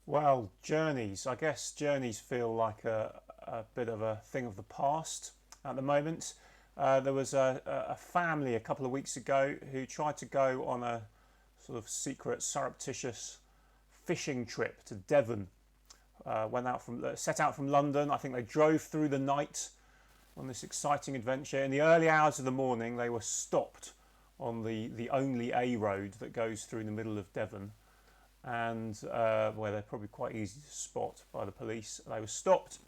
Well, journeys. I guess journeys feel like a bit of a thing of the past at the moment. There was a family a couple of weeks ago who tried to go on a sort of secret, surreptitious fishing trip to Devon. Set out from London. I think they drove through the night on this exciting adventure. In the early hours of the morning, they were stopped on the only A road that goes through the middle of Devon, and where they're probably quite easy to spot by the police. They were stopped,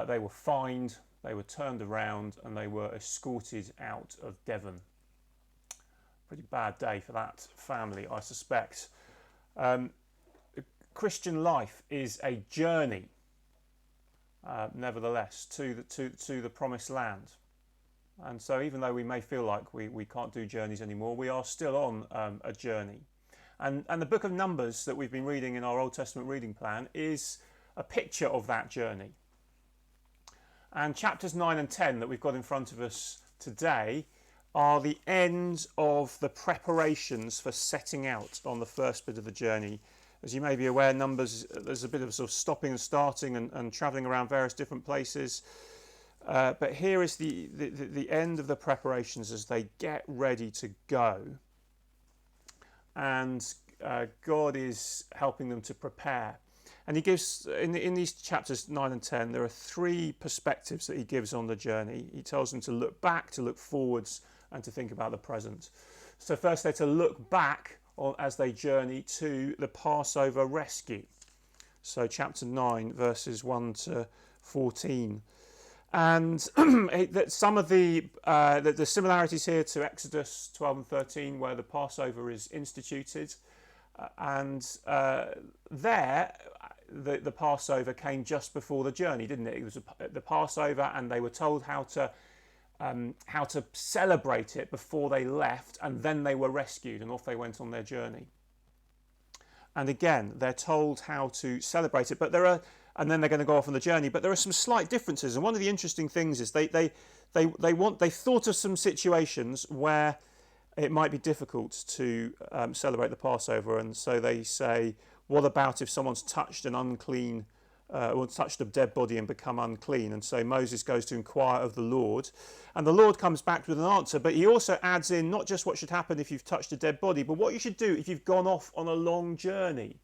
they were fined, they were turned around, and they were escorted out of Devon. Pretty bad day for that family, I suspect. Um, Christian life is a journey, nevertheless, to the promised land. And so, even though we may feel like we can't do journeys anymore, we are still on a journey. And the book of Numbers that we've been reading in our Old Testament reading plan is a picture of that journey. And chapters 9 and 10 that we've got in front of us today are the end of the preparations for setting out on the first bit of the journey. As you may be aware, Numbers, there's a bit of sort of stopping and starting and travelling around various different places. But here is the end of the preparations as they get ready to go. And God is helping them to prepare. And he gives, in these chapters 9 and 10, there are three perspectives that he gives on the journey. He tells them to look back, to look forwards, and to think about the present. So first they're to look back as they journey to the Passover rescue. So chapter 9, verses 1 to 14. And some of the similarities here to Exodus 12 and 13, where the Passover is instituted, the Passover came just before the journey, didn't it? It was the Passover, and they were told how to celebrate it before they left, and then they were rescued, and off they went on their journey. And again, they're told how to celebrate it, and then they're going to go off on the journey. But there are some slight differences, and one of the interesting things is they thought of some situations where it might be difficult to celebrate the Passover, and so they say, "What about if someone's touched an unclean, or touched a dead body and become unclean?" And so Moses goes to inquire of the Lord, and the Lord comes back with an answer. But he also adds in not just what should happen if you've touched a dead body, but what you should do if you've gone off on a long journey.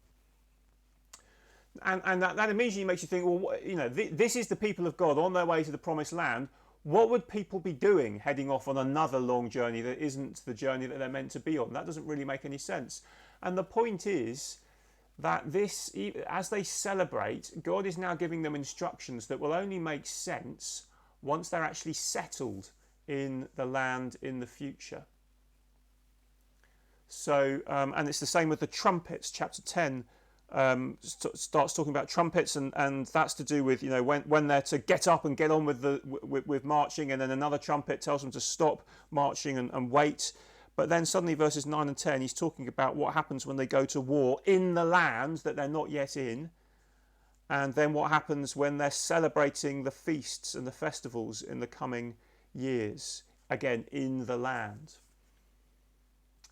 And that immediately makes you think, well, this is the people of God on their way to the promised land. What would people be doing heading off on another long journey that isn't the journey that they're meant to be on? That doesn't really make any sense. And the point is that as they celebrate, God is now giving them instructions that will only make sense once they're actually settled in the land in the future. So, and it's the same with the trumpets. Chapter 10 starts talking about trumpets, and that's to do with when they're to get up and get on with marching, and then another trumpet tells them to stop marching and wait. But then suddenly verses 9 and 10, he's talking about what happens when they go to war in the land that they're not yet in, and then what happens when they're celebrating the feasts and the festivals in the coming years, again in the land.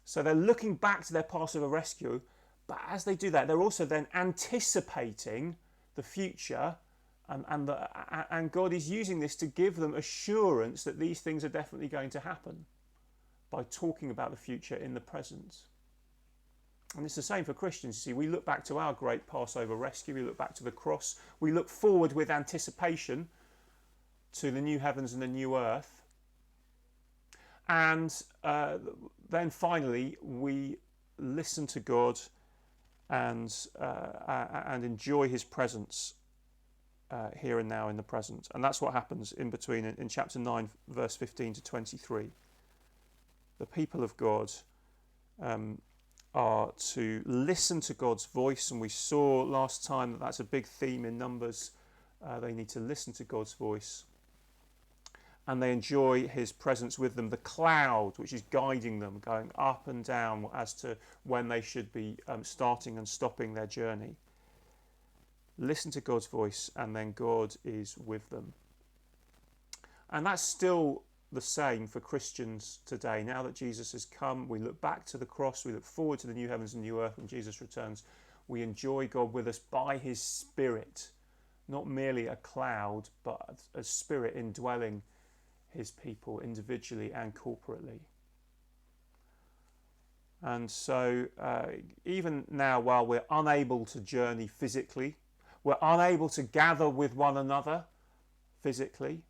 So they're looking back to their Passover rescue, but as they do that, they're also then anticipating the future, and God is using this to give them assurance that these things are definitely going to happen by talking about the future in the present. And it's the same for Christians. You see, we look back to our great Passover rescue, we look back to the cross, we look forward with anticipation to the new heavens and the new earth, and then finally we listen to God and enjoy his presence here and now in the present. And that's what happens in between in chapter 9, verse 15 to 23. The people of God are to listen to God's voice, and we saw last time that that's a big theme in Numbers. They need to listen to God's voice, and they enjoy his presence with them. The cloud, which is guiding them, going up and down as to when they should be starting and stopping their journey. Listen to God's voice, and then God is with them. And that's still the same for Christians today. Now that Jesus has come, we look back to the cross, we look forward to the new heavens and new earth when Jesus returns. we enjoy God with us by his Spirit, not merely a cloud, but a Spirit indwelling his people individually and corporately. And so even now, while we're unable to journey physically, we're unable to gather with one another physically,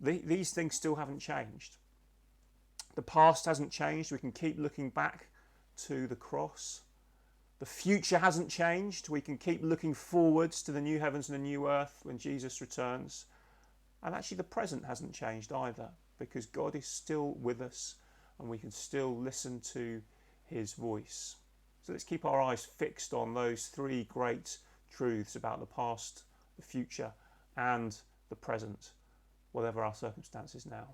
these things still haven't changed. The past hasn't changed. We can keep looking back to the cross. The future hasn't changed. We can keep looking forwards to the new heavens and the new earth when Jesus returns. And actually the present hasn't changed either, because God is still with us and we can still listen to his voice. So let's keep our eyes fixed on those three great truths about the past, the future and the present, whatever our circumstances now.